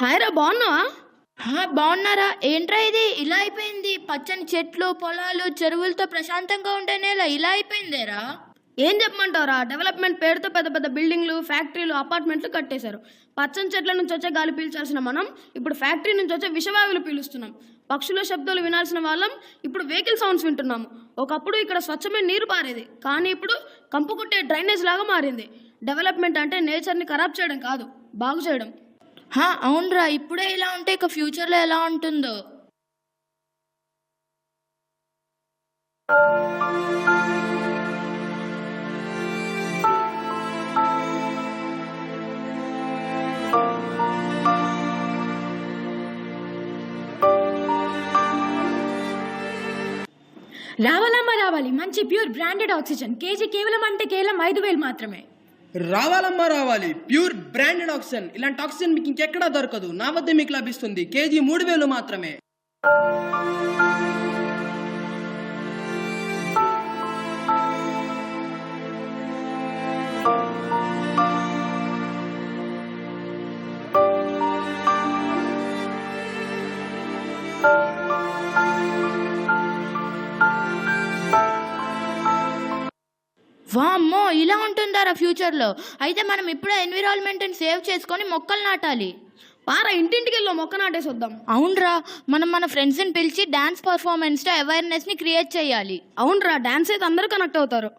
Hi రా, బాగున్నావా? బాగున్నారా? ఏంట్రా ఇది ఇలా అయిపోయింది? పచ్చని చెట్లు, పొలాలు, చెరువులతో ప్రశాంతంగా ఉంటేనే ఇలా అయిపోయిందేరా. ఏం చెప్పమంటావురా, డెవలప్మెంట్ పేరుతో పెద్ద పెద్ద బిల్డింగ్లు, ఫ్యాక్టరీలు, అపార్ట్మెంట్లు కట్టేశారు. పచ్చని చెట్ల నుంచి వచ్చే గాలి పీల్చాల్సిన మనం ఇప్పుడు ఫ్యాక్టరీ నుంచి వచ్చే విషవాయువులు పీలుస్తున్నాం. పక్షుల శబ్దాలు వినాల్సిన వాళ్ళం ఇప్పుడు వెహికల్ సౌండ్స్ వింటున్నాము. ఒకప్పుడు ఇక్కడ స్వచ్ఛమైన నీరు పారేది, కానీ ఇప్పుడు కంపు కొట్టే డ్రైనేజ్ లాగా మారింది. డెవలప్మెంట్ అంటే నేచర్ని ఖరాబ్ చేయడం కాదు, బాగు చేయడం. అవునరా, ఇప్పుడే ఇలా ఉంటే ఇక ఫ్యూచర్లో ఎలా ఉంటుందో. రావాలమ్మా రావాలి, మంచి ప్యూర్ బ్రాండెడ్ ఆక్సిజన్. కేజీ కేవలం 5,000 మాత్రమే. రావాలమ్మా రావాలి, ప్యూర్ బ్రాండెడ్ ఆక్సిజన్. ఇలాంటి ఆక్సిజన్ మీకు ఇంకెక్కడా దొరకదు, నా వద్ద మీకు లభిస్తుంది. కేజీ 3,000 మాత్రమే. వామ్మో, ఇలా ఉంటుందారా ఫ్యూచర్లో? అయితే మనం ఇప్పుడే ఎన్విరాన్మెంట్ని సేవ్ చేసుకొని మొక్కలు నాటాలి. పారా, ఇంటింటికి వెళ్ళి మొక్క నాటేసి వద్దాం. అవునరా, మనం మన ఫ్రెండ్స్ని పిలిచి డాన్స్ పర్ఫార్మెన్స్తో అవేర్నెస్ని క్రియేట్ చేయాలి. అవునరా, డాన్స్ అయితే అందరూ కనెక్ట్ అవుతారు.